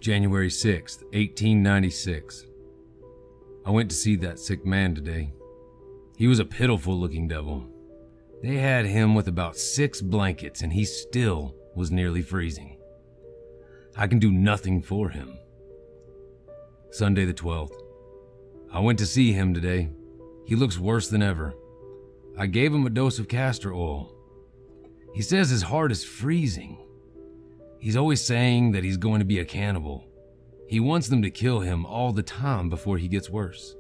January 6th, 1896. I went to see that sick man today. He was a pitiful-looking devil. They had him with about 6 blankets and he still was nearly freezing. I can do nothing for him. Sunday the 12th. I went to see him today. He looks worse than ever. I gave him a dose of castor oil. He says his heart is freezing. He's always saying that he's going to be a cannibal. He wants them to kill him all the time before he gets worse.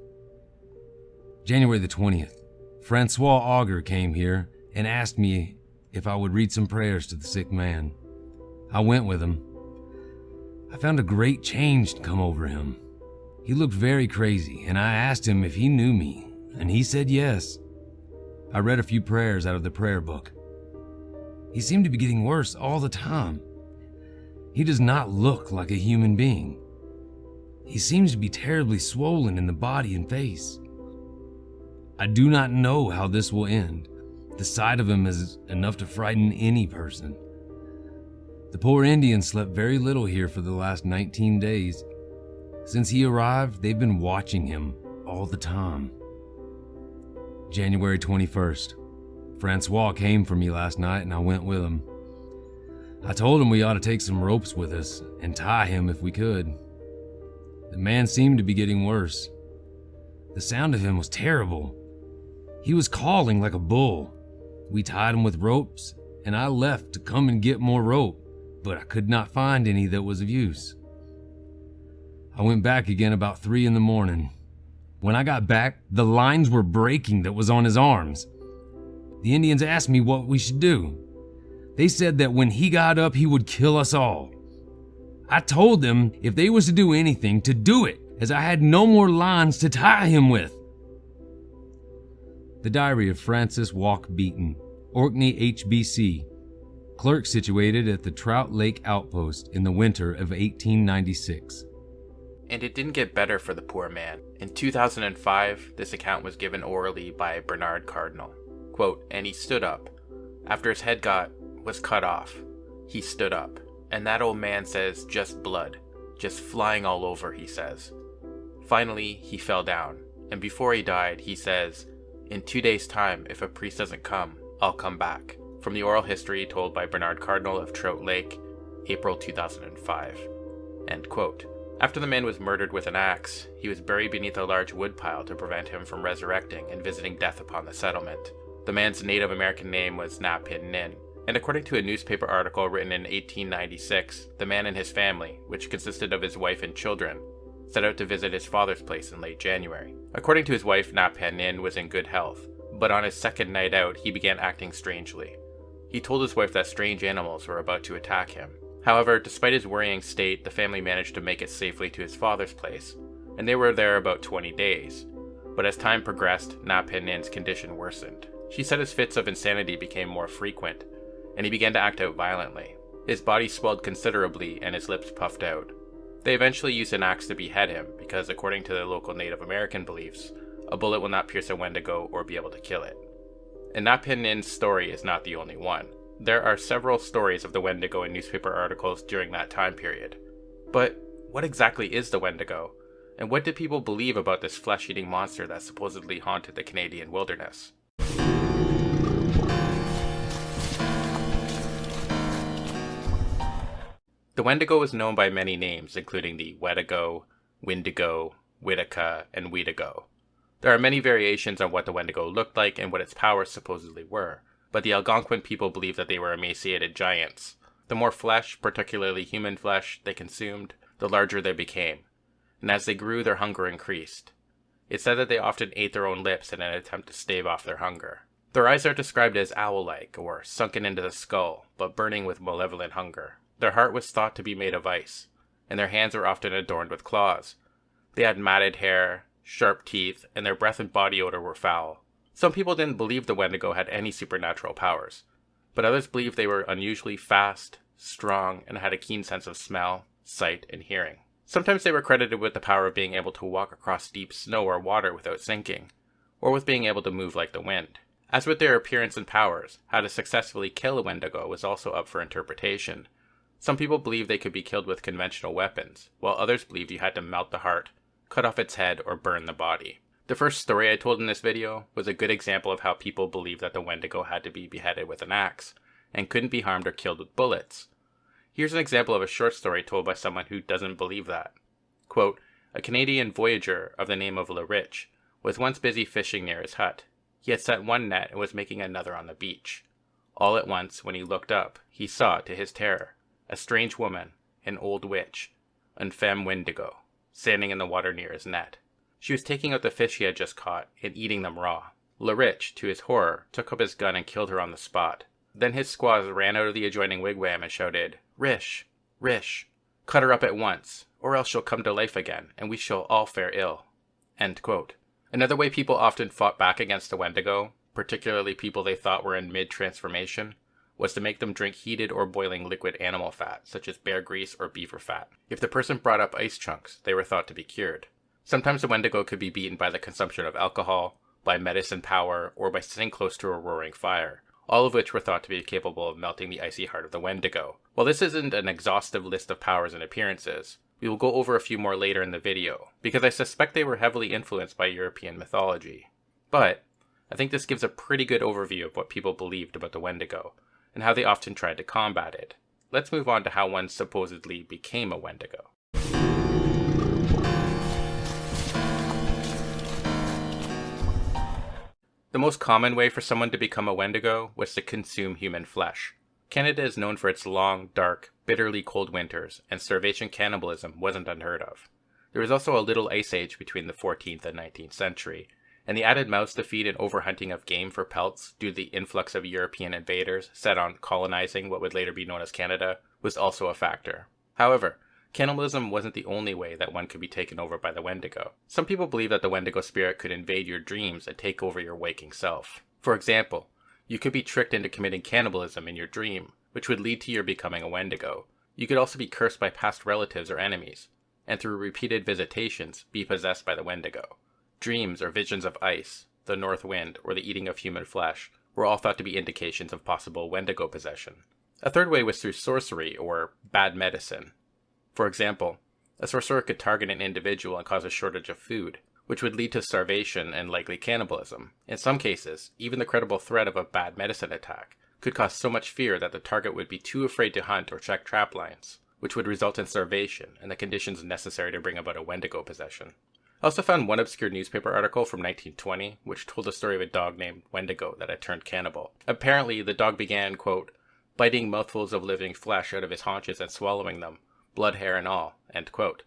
January the 20th. Francois Auger came here and asked me if I would read some prayers to the sick man. I went with him. I found a great change come over him. He looked very crazy, and I asked him if he knew me, and he said yes. I read a few prayers out of the prayer book. He seemed to be getting worse all the time. He does not look like a human being. He seems to be terribly swollen in the body and face. I do not know how this will end. The sight of him is enough to frighten any person. The poor Indian slept very little here for the last 19 days. Since he arrived, they've been watching him all the time. January 21st. Francois came for me last night and I went with him. I told him we ought to take some ropes with us and tie him if we could. The man seemed to be getting worse. The sound of him was terrible. He was calling like a bull. We tied him with ropes and I left to come and get more rope, but I could not find any that was of use. I went back again about 3 in the morning. When I got back, the lines were breaking that was on his arms. The Indians asked me what we should do. They said that when he got up, he would kill us all. I told them if they was to do anything, to do it, as I had no more lines to tie him with. The Diary of Francis Walk Beaton, Orkney HBC, clerk situated at the Trout Lake Outpost in the winter of 1896. And it didn't get better for the poor man. In 2005, this account was given orally by Bernard Cardinal. Quote, and he stood up. After his head was cut off, he stood up. And that old man says, just blood. Just flying all over, he says. Finally, he fell down. And before he died, he says, in 2 days' time, if a priest doesn't come, I'll come back. From the oral history told by Bernard Cardinal of Trout Lake, April 2005. End quote. After the man was murdered with an axe, he was buried beneath a large woodpile to prevent him from resurrecting and visiting death upon the settlement. The man's Native American name was Na Pin Nin, and according to a newspaper article written in 1896, the man and his family, which consisted of his wife and children, set out to visit his father's place in late January. According to his wife, Na Pin Nin was in good health, but on his second night out, he began acting strangely. He told his wife that strange animals were about to attack him. However, despite his worrying state, the family managed to make it safely to his father's place, and they were there about 20 days. But as time progressed, Na Pin Nin's condition worsened. She said his fits of insanity became more frequent, and he began to act out violently. His body swelled considerably and his lips puffed out. They eventually used an axe to behead him because, according to the local Native American beliefs, a bullet will not pierce a Wendigo or be able to kill it. And Na Pin Nin's story is not the only one. There are several stories of the Wendigo in newspaper articles during that time period. But what exactly is the Wendigo? And what did people believe about this flesh-eating monster that supposedly haunted the Canadian wilderness? The Wendigo was known by many names, including the Wedigo, Windigo, Witica, and Weedigo. There are many variations on what the Wendigo looked like and what its powers supposedly were, but the Algonquin people believed that they were emaciated giants. The more flesh, particularly human flesh, they consumed, the larger they became, and as they grew, their hunger increased. It's said that they often ate their own lips in an attempt to stave off their hunger. Their eyes are described as owl-like, or sunken into the skull, but burning with malevolent hunger. Their heart was thought to be made of ice, and their hands were often adorned with claws. They had matted hair, sharp teeth, and their breath and body odor were foul. Some people didn't believe the Wendigo had any supernatural powers, but others believed they were unusually fast, strong, and had a keen sense of smell, sight, and hearing. Sometimes they were credited with the power of being able to walk across deep snow or water without sinking, or with being able to move like the wind. As with their appearance and powers, how to successfully kill a Wendigo was also up for interpretation. Some people believed they could be killed with conventional weapons, while others believed you had to melt the heart, cut off its head, or burn the body. The first story I told in this video was a good example of how people believed that the Wendigo had to be beheaded with an axe, and couldn't be harmed or killed with bullets. Here's an example of a short story told by someone who doesn't believe that. Quote, a Canadian voyager of the name of Le Rich was once busy fishing near his hut. He had set one net and was making another on the beach. All at once, when he looked up, he saw, to his terror, a strange woman, an old witch, une femme Wendigo, standing in the water near his net. She was taking out the fish he had just caught and eating them raw. Le Rich, to his horror, took up his gun and killed her on the spot. Then his squaws ran out of the adjoining wigwam and shouted, Rish, Rish, cut her up at once, or else she'll come to life again, and we shall all fare ill. End quote. Another way people often fought back against the Wendigo, particularly people they thought were in mid-transformation, was to make them drink heated or boiling liquid animal fat, such as bear grease or beaver fat. If the person brought up ice chunks, they were thought to be cured. Sometimes the Wendigo could be beaten by the consumption of alcohol, by medicine power, or by sitting close to a roaring fire, all of which were thought to be capable of melting the icy heart of the Wendigo. While this isn't an exhaustive list of powers and appearances, we will go over a few more later in the video, because I suspect they were heavily influenced by European mythology. But I think this gives a pretty good overview of what people believed about the Wendigo, and how they often tried to combat it. Let's move on to how one supposedly became a Wendigo. The most common way for someone to become a Wendigo was to consume human flesh. Canada is known for its long, dark, bitterly cold winters, and starvation cannibalism wasn't unheard of. There was also a little ice age between the 14th and 19th century, and the added mouths to feed and overhunting of game for pelts due to the influx of European invaders set on colonizing what would later be known as Canada was also a factor. However, cannibalism wasn't the only way that one could be taken over by the Wendigo. Some people believe that the Wendigo spirit could invade your dreams and take over your waking self. For example, you could be tricked into committing cannibalism in your dream, which would lead to your becoming a Wendigo. You could also be cursed by past relatives or enemies, and through repeated visitations, be possessed by the Wendigo. Dreams or visions of ice, the north wind, or the eating of human flesh were all thought to be indications of possible Wendigo possession. A third way was through sorcery or bad medicine. For example, a sorcerer could target an individual and cause a shortage of food, which would lead to starvation and likely cannibalism. In some cases, even the credible threat of a bad medicine attack could cause so much fear that the target would be too afraid to hunt or check trap lines, which would result in starvation and the conditions necessary to bring about a Wendigo possession. I also found one obscure newspaper article from 1920, which told the story of a dog named Wendigo that had turned cannibal. Apparently, the dog began, quote, biting mouthfuls of living flesh out of his haunches and swallowing them, blood, hair, and all, end quote.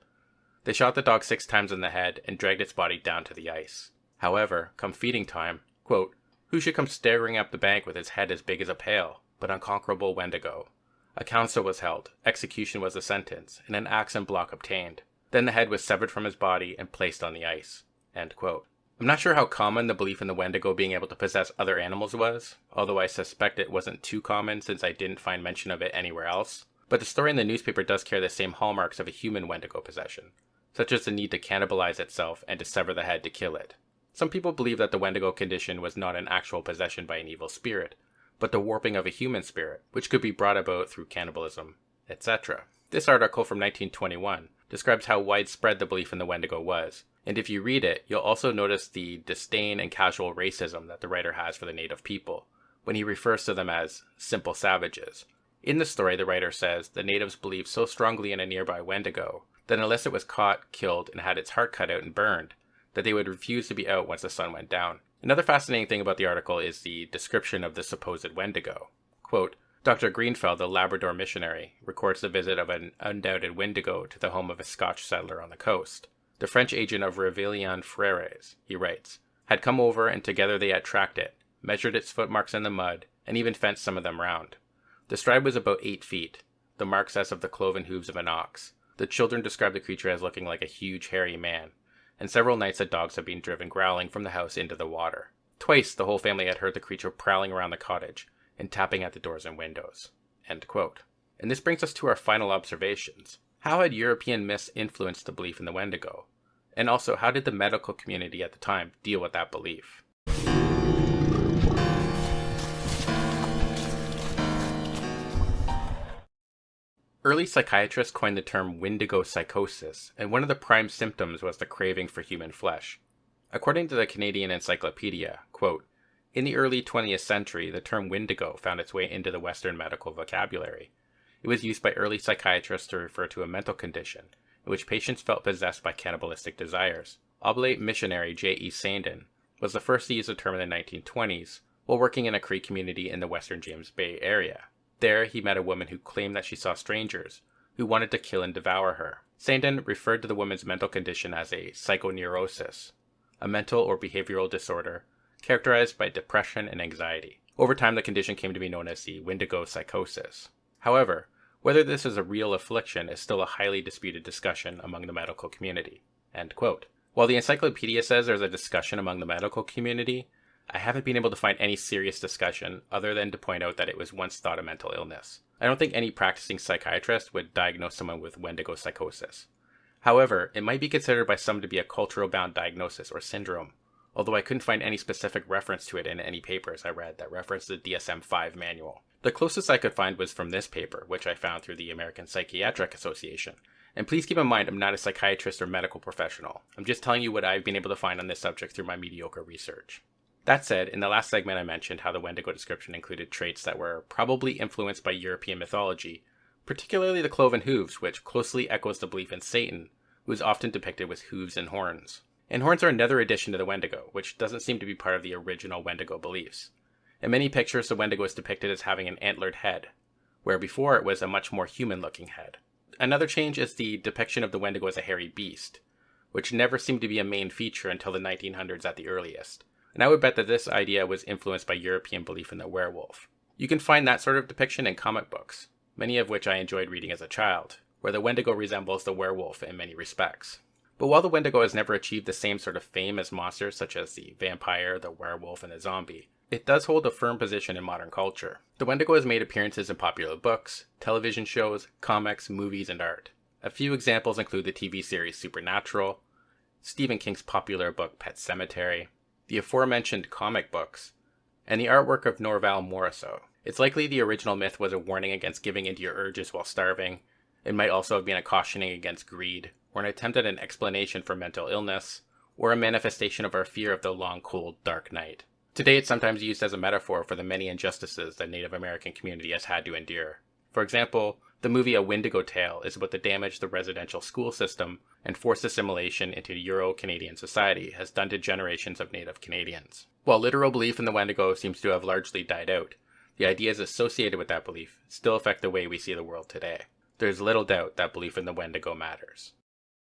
They shot the dog 6 times in the head and dragged its body down to the ice. However, come feeding time, quote, who should come staggering up the bank with his head as big as a pail, but unconquerable Wendigo? A council was held, execution was the sentence, and an axe and block obtained. Then the head was severed from his body and placed on the ice, end quote. I'm not sure how common the belief in the Wendigo being able to possess other animals was, although I suspect it wasn't too common since I didn't find mention of it anywhere else. But the story in the newspaper does carry the same hallmarks of a human Wendigo possession, such as the need to cannibalize itself and to sever the head to kill it. Some people believe that the Wendigo condition was not an actual possession by an evil spirit, but the warping of a human spirit, which could be brought about through cannibalism, etc. This article from 1921 describes how widespread the belief in the Wendigo was, and if you read it, you'll also notice the disdain and casual racism that the writer has for the native people, when he refers to them as simple savages. In the story, the writer says the natives believed so strongly in a nearby Wendigo that unless it was caught, killed, and had its heart cut out and burned, that they would refuse to be out once the sun went down. Another fascinating thing about the article is the description of the supposed Wendigo. Quote, Dr. Greenfeld, the Labrador missionary, records the visit of an undoubted Wendigo to the home of a Scotch settler on the coast. The French agent of Révillon Frères, he writes, had come over and together they had tracked it, measured its footmarks in the mud, and even fenced some of them round. The stride was about 8 feet, the marks as of the cloven hooves of an ox. The children described the creature as looking like a huge hairy man, and several nights the dogs had been driven growling from the house into the water. Twice the whole family had heard the creature prowling around the cottage and tapping at the doors and windows. End quote. And this brings us to our final observations. How had European myths influenced the belief in the Wendigo? And also, how did the medical community at the time deal with that belief? Early psychiatrists coined the term Wendigo psychosis, and one of the prime symptoms was the craving for human flesh. According to the Canadian Encyclopedia, quote, "In the early 20th century, the term Wendigo found its way into the Western medical vocabulary. It was used by early psychiatrists to refer to a mental condition in which patients felt possessed by cannibalistic desires. Oblate missionary J.E. Sandin was the first to use the term in the 1920s while working in a Cree community in the Western James Bay area. There, he met a woman who claimed that she saw strangers who wanted to kill and devour her. Sandin referred to the woman's mental condition as a psychoneurosis, a mental or behavioral disorder characterized by depression and anxiety. Over time, the condition came to be known as the Wendigo psychosis. However, whether this is a real affliction is still a highly disputed discussion among the medical community." End quote. While the encyclopedia says there's a discussion among the medical community, I haven't been able to find any serious discussion other than to point out that it was once thought a mental illness. I don't think any practicing psychiatrist would diagnose someone with Wendigo psychosis. However, it might be considered by some to be a cultural-bound diagnosis or syndrome, although I couldn't find any specific reference to it in any papers I read that referenced the DSM-5 manual. The closest I could find was from this paper, which I found through the American Psychiatric Association. And please keep in mind, I'm not a psychiatrist or medical professional. I'm just telling you what I've been able to find on this subject through my mediocre research. That said, in the last segment I mentioned how the Wendigo description included traits that were probably influenced by European mythology, particularly the cloven hooves, which closely echoes the belief in Satan, who is often depicted with hooves and horns. And horns are another addition to the Wendigo, which doesn't seem to be part of the original Wendigo beliefs. In many pictures, the Wendigo is depicted as having an antlered head, where before it was a much more human-looking head. Another change is the depiction of the Wendigo as a hairy beast, which never seemed to be a main feature until the 1900s at the earliest. And I would bet that this idea was influenced by European belief in the werewolf. You can find that sort of depiction in comic books, many of which I enjoyed reading as a child, where the Wendigo resembles the werewolf in many respects. But while the Wendigo has never achieved the same sort of fame as monsters such as the vampire, the werewolf, and the zombie, it does hold a firm position in modern culture. The Wendigo has made appearances in popular books, television shows, comics, movies, and art. A few examples include the TV series Supernatural, Stephen King's popular book Pet Sematary, the aforementioned comic books, and the artwork of Norval Morrisseau. It's likely the original myth was a warning against giving into your urges while starving. It might also have been a cautioning against greed, or an attempt at an explanation for mental illness, or a manifestation of our fear of the long, cold, dark night. Today, it's sometimes used as a metaphor for the many injustices the Native American community has had to endure. For example, the movie A Wendigo Tale is about the damage the residential school system and forced assimilation into Euro-Canadian society has done to generations of Native Canadians. While literal belief in the Wendigo seems to have largely died out, the ideas associated with that belief still affect the way we see the world today. There's little doubt that belief in the Wendigo matters.